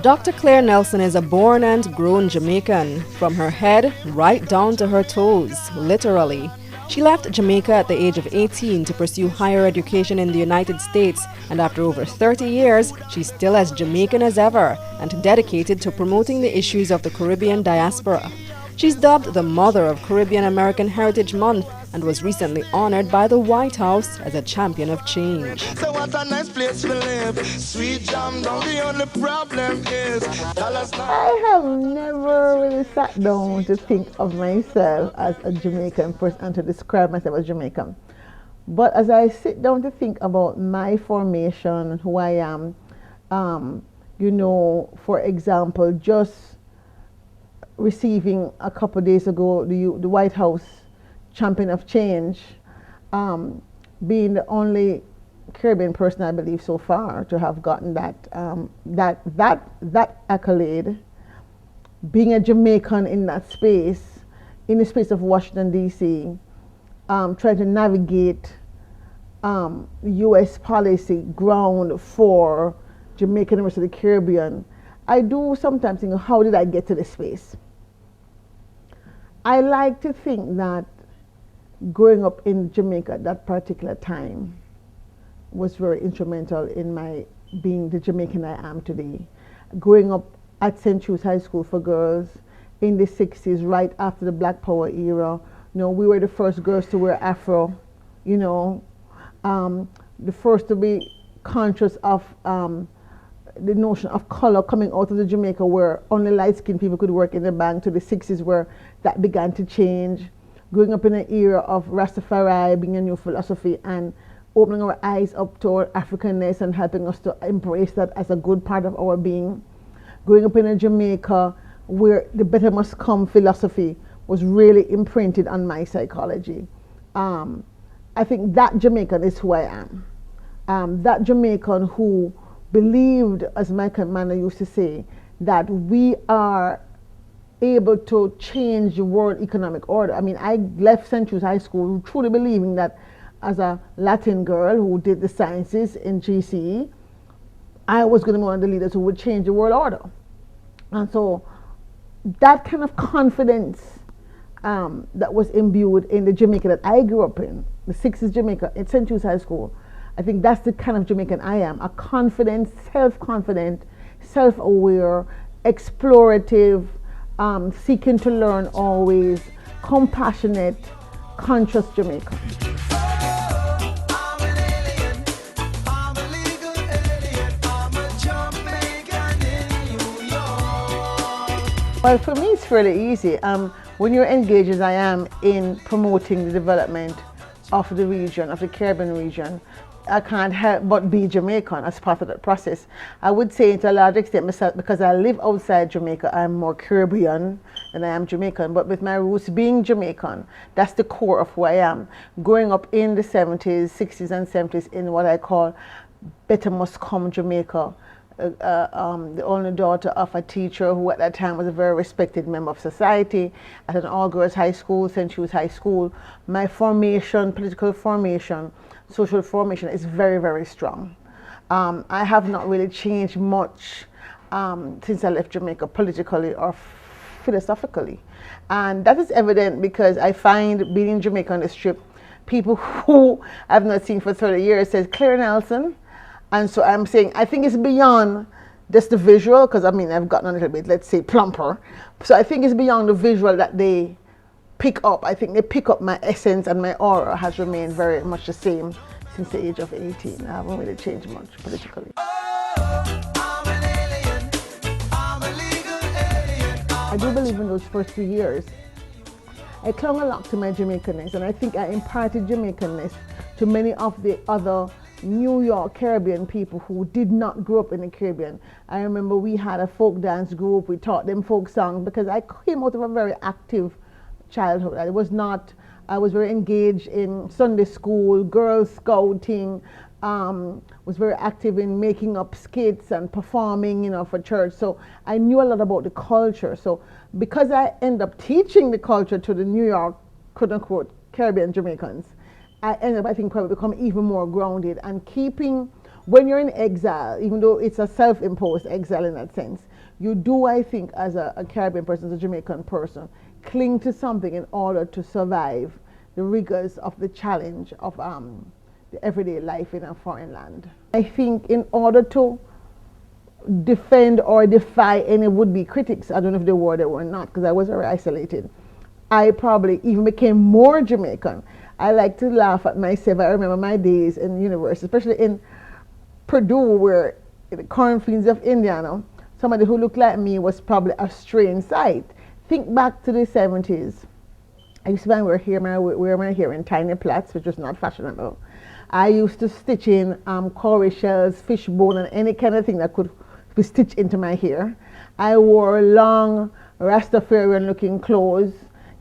Dr. Claire Nelson is a born and grown Jamaican, from her head right down to her toes, literally. She left Jamaica at the age of 18 to pursue higher education in the United States, and after over 30 years, she's still as Jamaican as ever and dedicated to promoting the issues of the Caribbean diaspora. She's dubbed the Mother of Caribbean American Heritage Month and was recently honored by the White House as a champion of change. So what a nice place to live. Sweet jam down, the only problem is I have never really sat down to think of myself as a Jamaican person and to describe myself as Jamaican. But as I sit down to think about my formation and who I am, for example, just receiving a couple of days ago the White House champion of change, being the only Caribbean person I believe so far to have gotten that accolade, being a Jamaican in that space, in the space of Washington D.C., trying to navigate U.S. policy ground for Jamaica and the rest of the Caribbean. I do sometimes think, how did I get to this space? I like to think that growing up in Jamaica at that particular time was very instrumental in my being the Jamaican I am today. Growing up at St. Jude's High School for Girls in the 60s, right after the Black Power era, we were the first girls to wear afro, the first to be conscious of the notion of color coming out of the Jamaica, where only light-skinned people could work in the bank, to the 60s where that began to change. Growing up in an era of Rastafari being a new philosophy and opening our eyes up to our Africanness and helping us to embrace that as a good part of our being. Growing up in a Jamaica where the better must come philosophy was really imprinted on my psychology. I think that Jamaican is who I am. That Jamaican who believed, as Michael Mann used to say, that we are able to change the world economic order. I mean, I left St. Jude's High School truly believing that as a Latin girl who did the sciences in GCE, I was going to be one of the leaders who would change the world order. And so that kind of confidence that was imbued in the Jamaica that I grew up in, the 60s Jamaica at St. Jude's High School, I think that's the kind of Jamaican I am, a confident, self-confident, self-aware, explorative, seeking to learn always, compassionate, conscious Jamaican. Well, for me, it's fairly easy. When you're engaged, as I am, in promoting the development of the region, of the Caribbean region, I can't help but be Jamaican as part of that process. I would say to a large extent myself, because I live outside Jamaica, I'm more Caribbean than I am Jamaican. But with my roots being Jamaican, that's the core of who I am. Growing up in the 70s, 60s and 70s in what I call better must come Jamaica. The only daughter of a teacher who at that time was a very respected member of society at an all-girls high school, St. Jude's High School. My formation, political formation, social formation is very, very strong. I have not really changed much since I left Jamaica politically or philosophically. And that is evident because I find being in Jamaica on the strip, people who I've not seen for 30 years says, Claire Nelson. And so I'm saying, I think it's beyond just the visual, because I mean, I've gotten a little bit, let's say, plumper. So I think it's beyond the visual that they pick up. I think they pick up my essence, and my aura has remained very much the same since the age of 18. I haven't really changed much politically. I do believe in those first few years, I clung a lot to my Jamaicanness, and I think I imparted Jamaicanness to many of the other New York Caribbean people who did not grow up in the Caribbean. I remember we had a folk dance group, we taught them folk songs because I came out of a very active childhood. I was very engaged in Sunday school, Girl Scouting, was very active in making up skits and performing, for church. So I knew a lot about the culture. So because I ended up teaching the culture to the New York, quote unquote, Caribbean Jamaicans, I ended up, I think, probably become even more grounded and keeping when you're in exile, even though it's a self-imposed exile in that sense, you do, I think, as a Caribbean person, as a Jamaican person, cling to something in order to survive the rigors of the challenge of the everyday life in a foreign land. I think in order to defend or defy any would-be critics, I don't know if they were or not, because I was very isolated, I probably even became more Jamaican. I like to laugh at myself. I remember my days in university, especially in Purdue, where in the cornfields of Indiana, somebody who looked like me was probably a strange sight. Think back to the 70s. I used to wear my hair in tiny plaits, which was not fashionable. I used to stitch in cowrie shells, fishbone, and any kind of thing that could be stitched into my hair. I wore long Rastafarian-looking clothes,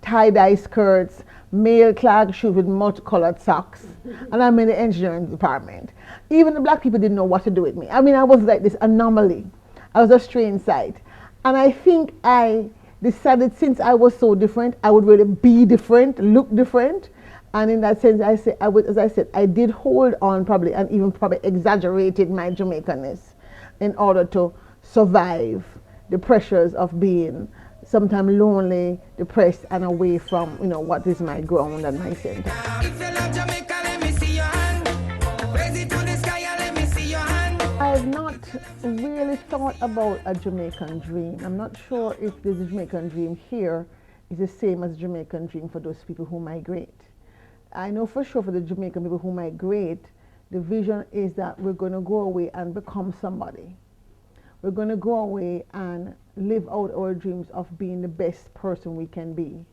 tie-dye skirts, male clad shoes with multicolored socks, and I'm in the engineering department. Even the black people didn't know what to do with me. I mean, I was like this anomaly. I was a strange sight. And I think I decided since I was so different, I would really be different, look different. And in that sense, as I said, I did hold on probably, and even probably exaggerated my Jamaicanness in order to survive the pressures of being sometimes lonely, depressed, and away from, what is my ground and my center. If you love Jamaica, let me see your hand. Raise it to the sky and let me see your hand. I have not really thought about a Jamaican dream. I'm not sure if the Jamaican dream here is the same as the Jamaican dream for those people who migrate. I know for sure for the Jamaican people who migrate, the vision is that we're going to go away and become somebody. We're going to go away and live out our dreams of being the best person we can be.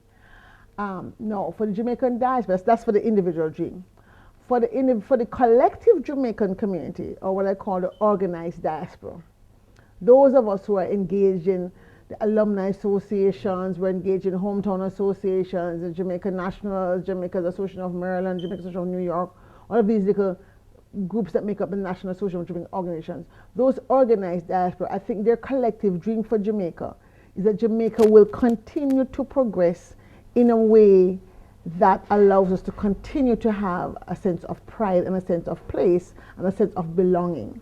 No, for the Jamaican diaspora, that's for the individual dream. For the collective Jamaican community, or what I call the organized diaspora, those of us who are engaged in the alumni associations, we're engaged in hometown associations, the Jamaican Nationals, Jamaica's Association of Maryland, Jamaica Association of New York, all of these little groups that make up the National Association of Jamaican Organizations. Those organized diaspora, I think their collective dream for Jamaica is that Jamaica will continue to progress in a way that allows us to continue to have a sense of pride and a sense of place and a sense of belonging.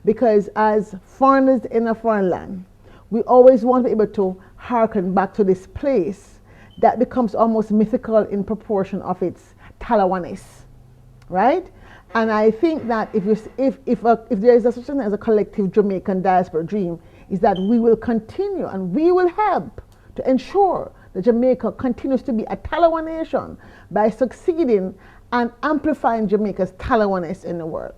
Because as foreigners in a foreign land, we always want to be able to hearken back to this place that becomes almost mythical in proportion of its Talawanese, right? And I think that if there is such thing as a collective Jamaican diaspora dream, is that we will continue and we will help to ensure that Jamaica continues to be a Talawa nation by succeeding and amplifying Jamaica's Talawaness in the world.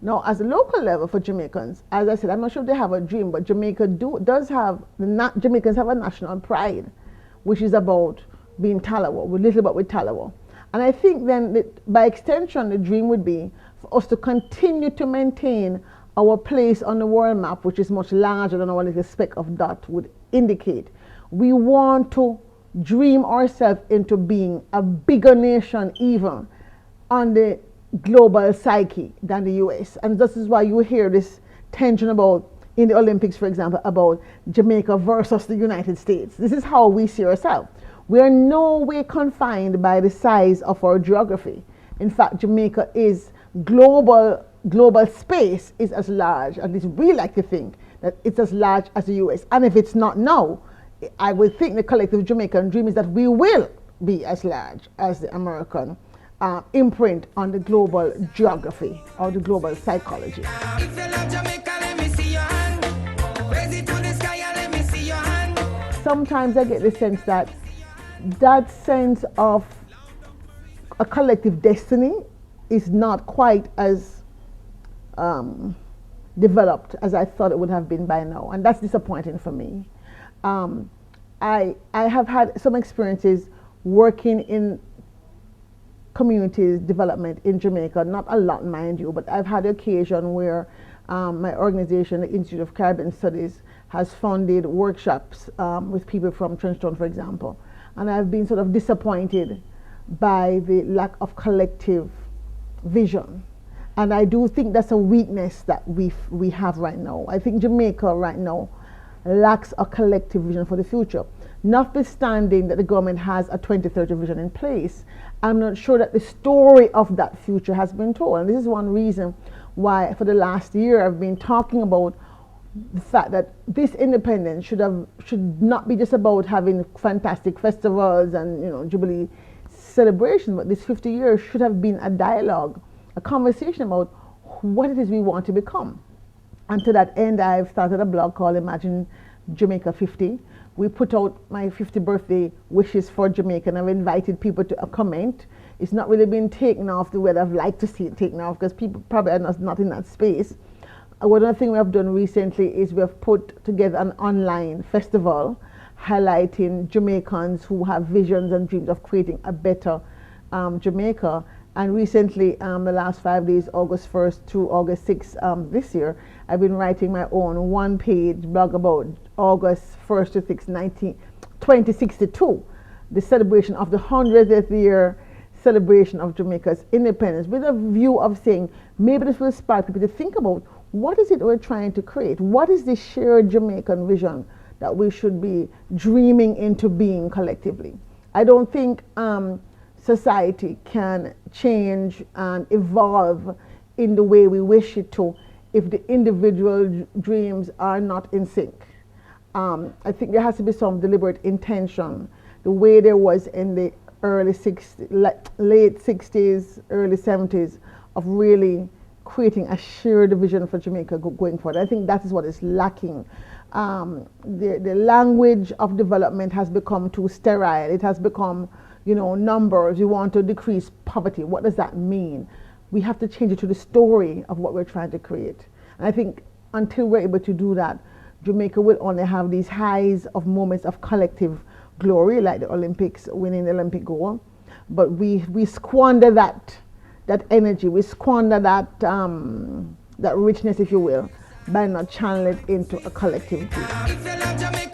Now, as a local level for Jamaicans, as I said, I'm not sure if they have a dream, but Jamaicans have a national pride, which is about being Talawa, with little but with Talawa. And I think then that by extension, the dream would be for us to continue to maintain our place on the world map, which is much larger than our little speck of dot would indicate. We want to dream ourselves into being a bigger nation even on the global psyche than the US. And this is why you hear this tension about, in the Olympics, for example, about Jamaica versus the United States. This is how we see ourselves. We are no way confined by the size of our geography. In fact, Jamaica is global space is as large, at least we like to think, that it's as large as the US. And if it's not now, I would think the collective Jamaican dream is that we will be as large as the American imprint on the global geography or the global psychology. If you love Jamaica, let me see your hand. Raise it to the sky and let me see your hand. Sometimes I get the sense that that sense of a collective destiny is not quite as developed as I thought it would have been by now, and that's disappointing for me. I have had some experiences working in community development in Jamaica, not a lot, mind you, but I've had the occasion where my organization, the Institute of Caribbean Studies, has funded workshops with people from Trenchtown, for example. And I've been sort of disappointed by the lack of collective vision. And I do think that's a weakness that we have right now. I think Jamaica right now lacks a collective vision for the future. Notwithstanding that the government has a 2030 vision in place, I'm not sure that the story of that future has been told. And this is one reason why for the last year I've been talking about the fact that this independence should not be just about having fantastic festivals and Jubilee celebration, but this 50 years should have been a dialogue, a conversation about what it is we want to become. And to that end, I've started a blog called Imagine Jamaica 50. We put out my 50th birthday wishes for Jamaica, and I've invited people to comment. It's not really been taken off the way I'd like to see it taken off, because people probably are not in that space. One other thing we have done recently is we have put together an online festival highlighting Jamaicans who have visions and dreams of creating a better Jamaica. And recently, the last 5 days, August 1st to August 6th this year, I've been writing my own one-page blog about August 1st to 6th, 2062, the celebration of the 100th year celebration of Jamaica's independence, with a view of saying maybe this will spark people to think about what is it we're trying to create? What is the shared Jamaican vision that we should be dreaming into being collectively? I don't think society can change and evolve in the way we wish it to if the individual dreams are not in sync. I think there has to be some deliberate intention, the way there was in the late 60s, early 70s, of really creating a shared vision for Jamaica going forward. I think that is what is lacking. The language of development has become too sterile. It has become, numbers. We want to decrease poverty. What does that mean? We have to change it to the story of what we're trying to create. And I think until we're able to do that, Jamaica will only have these highs of moments of collective glory, like the Olympics, winning the Olympic gold. But we squander that energy, we squander that richness, if you will, by not channeling it into a collective. If you love Jamaica,